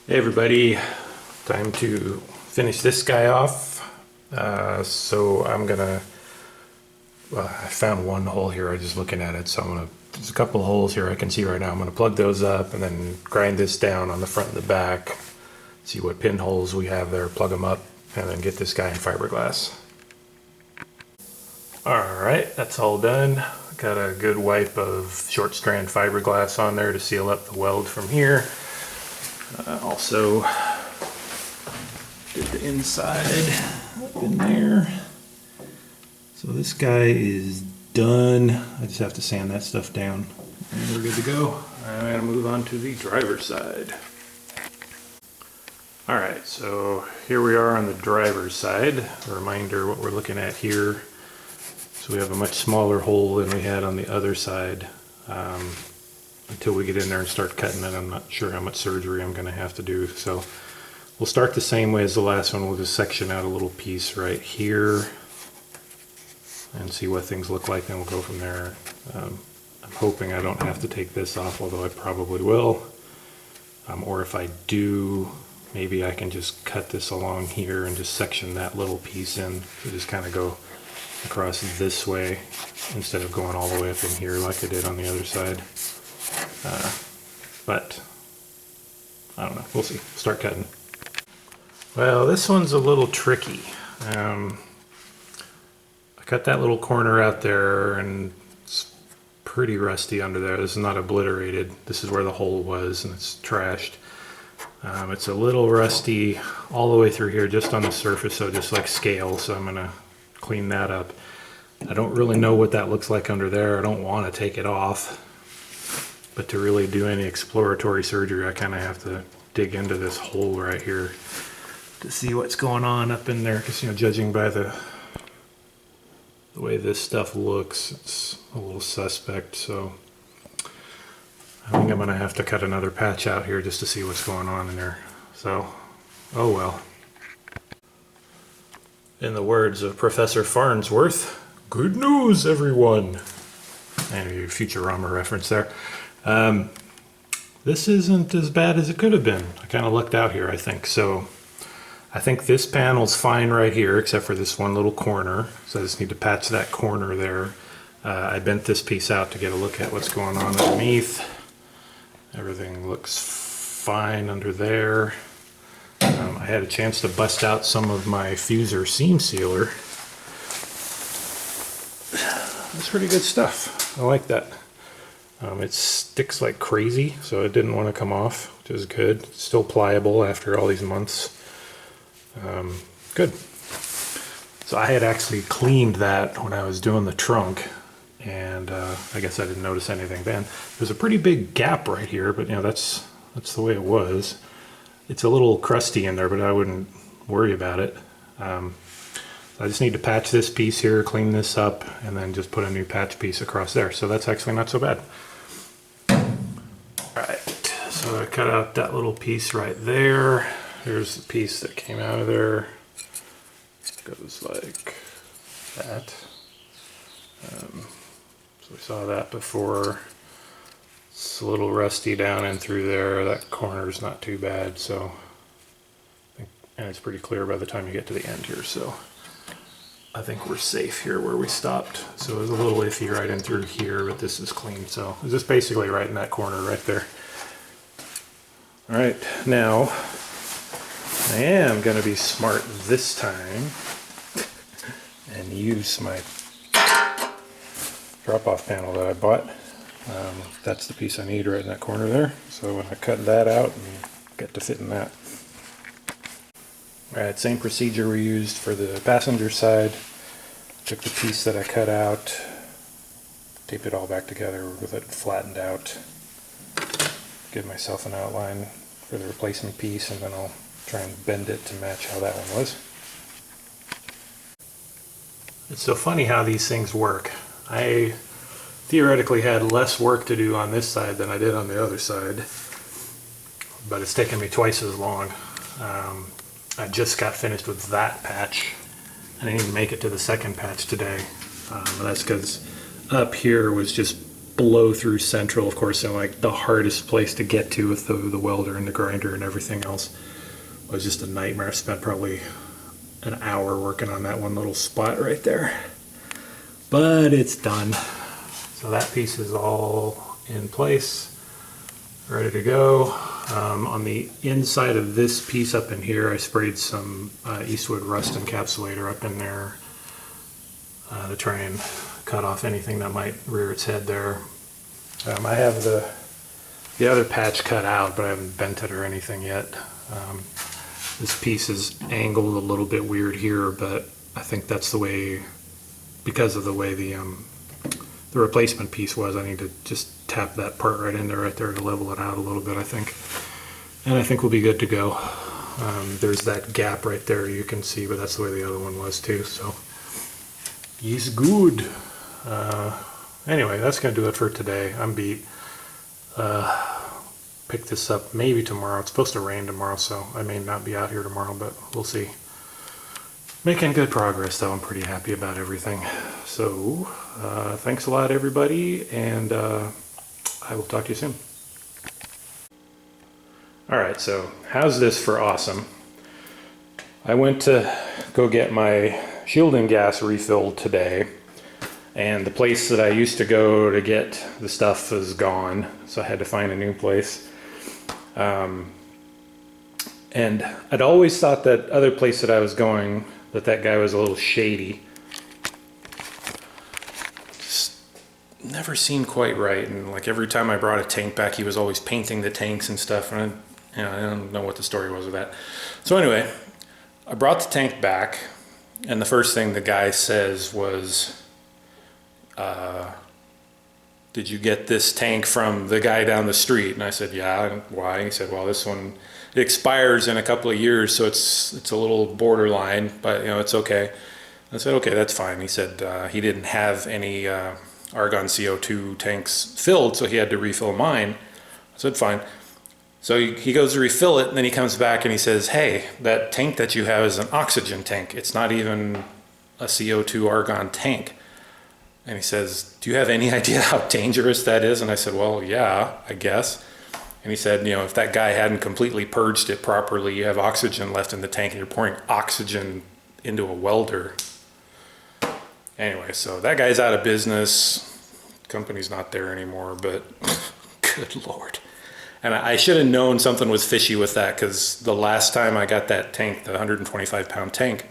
Hey everybody, time to finish this guy off. So I'm gonna, I found one hole here, I was just looking at it, so there's a couple of holes here I can see right now. I'm gonna plug those up and then grind this down on the front and the back, see what pinholes we have there, plug them up, and then get this guy in fiberglass. Alright, that's all done. Got a good wipe of short strand fiberglass on there to seal up the weld from here. Also did the inside up in there. So this guy is done. I just have to sand that stuff down and we're good to go. I'm going to move on to the driver's side. Alright, so here we are on the driver's side. A reminder what we're looking at here. So we have a much smaller hole than we had on the other side. Until we get in there and start cutting it, I'm not sure how much surgery I'm going to have to do. So we'll start the same way as the last one. We'll just section out a little piece right here and see what things look like, then we'll go from there. I'm hoping I don't have to take this off, although I probably will. Or if I do, maybe I can just cut this along here and just section that little piece in. So just kind of go across this way instead of going all the way up in here like I did on the other side. But I don't know, we'll see. Start cutting. Well, this one's a little tricky. I cut that little corner out there and it's pretty rusty under there. This is not obliterated. This is where the hole was and it's trashed. It's a little rusty all the way through here just on the surface, so just like scale, so I'm gonna clean that up. I don't really know what that looks like under there. I don't want to take it off. But to really do any exploratory surgery, I kind of have to dig into this hole right here to see what's going on up in there. Because, you know, judging by the way this stuff looks, it's a little suspect. So I think I'm going to have to cut another patch out here just to see what's going on in there. So, oh well. In the words of Professor Farnsworth, good news, everyone. And a Futurama reference there. This isn't as bad as it could have been. I kind of lucked out here, I think. So I think this panel's fine right here, except for this one little corner. So I just need to patch that corner there. I bent this piece out to get a look at what's going on underneath. Everything looks fine under there. I had a chance to bust out some of my fuser seam sealer. That's pretty good stuff. I like that. It sticks like crazy, so it didn't want to come off, which is good. It's still pliable after all these months. Good. So I had actually cleaned that when I was doing the trunk, and I guess I didn't notice anything then. There's a pretty big gap right here, but you know that's the way it was. It's a little crusty in there, but I wouldn't worry about it. I just need to patch this piece here, clean this up, and then just put a new patch piece across there. So that's actually not so bad. Alright, so I cut out that little piece right there. Here's the piece that came out of there. It goes like that. So we saw that before. It's a little rusty down and through there. That corner's not too bad, so and it's pretty clear by the time you get to the end here, so I think we're safe here where we stopped. So it was a little iffy right in through here, but this is clean. So it's just basically right in that corner right there. All right, now I am gonna be smart this time and use my drop-off panel that I bought. That's the piece I need right in that corner there. So when I cut that out and get to fit in that. Alright, same procedure we used for the passenger side. Took the piece that I cut out, taped it all back together with it flattened out. Give myself an outline for the replacement piece, and then I'll try and bend it to match how that one was. It's so funny how these things work. I theoretically had less work to do on this side than I did on the other side, but it's taken me twice as long. I just got finished with that patch. I didn't even make it to the second patch today. That's because up here was just blow through central, of course, and like the hardest place to get to with the welder and the grinder and everything else was just a nightmare. I spent probably an hour working on that one little spot right there, but it's done. So that piece is all in place, ready to go. On the inside of this piece up in here, I sprayed some Eastwood rust encapsulator up in there to try and cut off anything that might rear its head there. I have the other patch cut out, but I haven't bent it or anything yet. This piece is angled a little bit weird here, but I think that's the way, because of the way the replacement piece was. I need to just tap that part right in there, right there to level it out a little bit, I think. And I think we'll be good to go. There's that gap right there you can see, but that's the way the other one was too, so he's good. Anyway, that's gonna do it for today. I'm beat. Pick this up maybe tomorrow. It's supposed to rain tomorrow, so I may not be out here tomorrow, but we'll see. Making good progress though. I'm pretty happy about everything. So thanks a lot everybody, and I will talk to you soon. Alright, so how's this for awesome? I went to go get my shielding gas refilled today, and the place that I used to go to get the stuff is gone, so I had to find a new place. And I'd always thought that other place that I was going, that guy was a little shady. Just never seemed quite right, and like every time I brought a tank back, he was always painting the tanks and stuff, and I don't know what the story was with that. So anyway, I brought the tank back, and the first thing the guy says was, did you get this tank from the guy down the street? And I said, yeah. Why? He said, well, this one, it expires in a couple of years, so it's a little borderline, but you know, it's okay. I said, okay, that's fine. He said he didn't have any argon CO2 tanks filled, so he had to refill mine. I said, fine. So he goes to refill it, and then he comes back and he says, hey, that tank that you have is an oxygen tank. It's not even a CO2 argon tank. And he says, do you have any idea how dangerous that is? And I said, well, yeah, I guess. And he said, you know, if that guy hadn't completely purged it properly, you have oxygen left in the tank, and you're pouring oxygen into a welder. Anyway, so that guy's out of business. Company's not there anymore, but good Lord. And I should have known something was fishy with that, because the last time I got that tank, the 125-pound tank,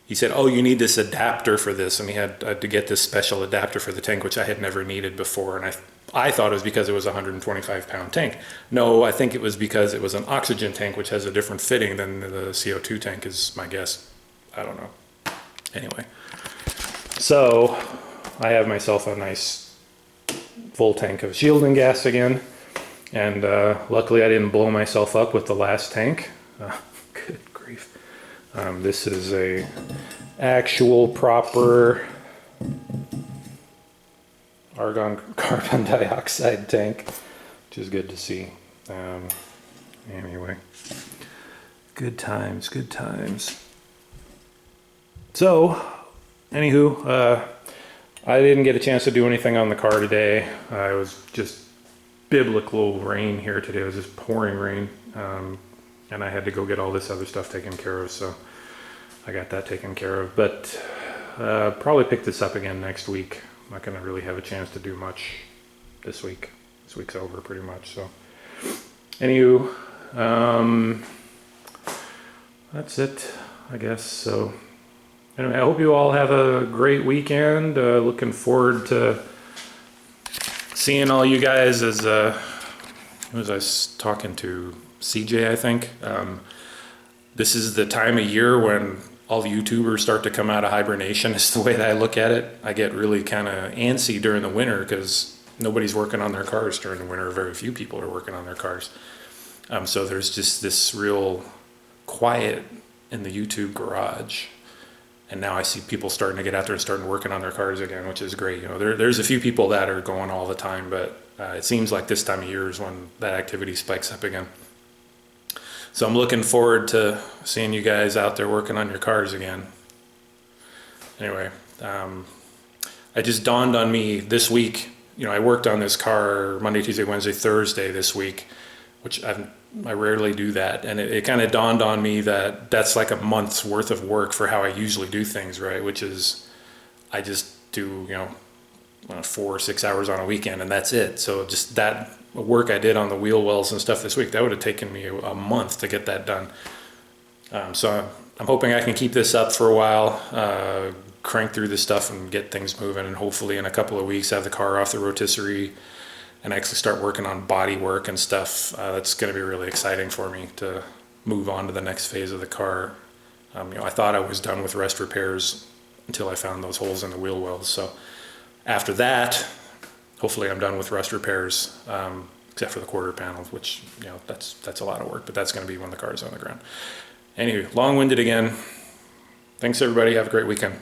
he said, oh, you need this adapter for this, and he had to get this special adapter for the tank, which I had never needed before, and I thought it was because it was a 125-pound tank. No, I think it was because it was an oxygen tank, which has a different fitting than the CO2 tank is my guess. I don't know. Anyway, so I have myself a nice full tank of shielding gas again, and luckily I didn't blow myself up with the last tank. Good grief. This is a actual proper argon carbon dioxide tank, which is good to see. Anyway, good times, good times. So, anywho, I didn't get a chance to do anything on the car today. It was just biblical rain here today. It was just pouring rain. And I had to go get all this other stuff taken care of, so I got that taken care of. But probably pick this up again next week. I'm not going to really have a chance to do much this week. This week's over pretty much, so. Anywho, that's it, I guess. So anyway, I hope you all have a great weekend. Looking forward to seeing all you guys as, who was I talking to? CJ, I think. This is the time of year when all the YouTubers start to come out of hibernation, is the way that I look at it. I get really kind of antsy during the winter because nobody's working on their cars during the winter. Very few people are working on their cars. So there's just this real quiet in the YouTube garage. And now I see people starting to get out there and starting working on their cars again, which is great. You know, there's a few people that are going all the time, but it seems like this time of year is when that activity spikes up again. So I'm looking forward to seeing you guys out there working on your cars again. Anyway, it just dawned on me this week, I worked on this car Monday, Tuesday, Wednesday, Thursday this week, which I rarely do that. And it kind of dawned on me that that's like a month's worth of work for how I usually do things, right? Which is, I just do, 4 or 6 hours on a weekend and that's it. So just that work I did on the wheel wells and stuff this week, that would have taken me a month to get that done. So I'm hoping I can keep this up for a while, crank through this stuff and get things moving, and hopefully in a couple of weeks have the car off the rotisserie and actually start working on body work and stuff. That's going to be really exciting for me to move on to the next phase of the car. I thought I was done with rest repairs until I found those holes in the wheel wells. So after that, hopefully I'm done with rust repairs, except for the quarter panels, which, that's a lot of work, but that's going to be when the car is on the ground. Anyway, long-winded again. Thanks everybody. Have a great weekend.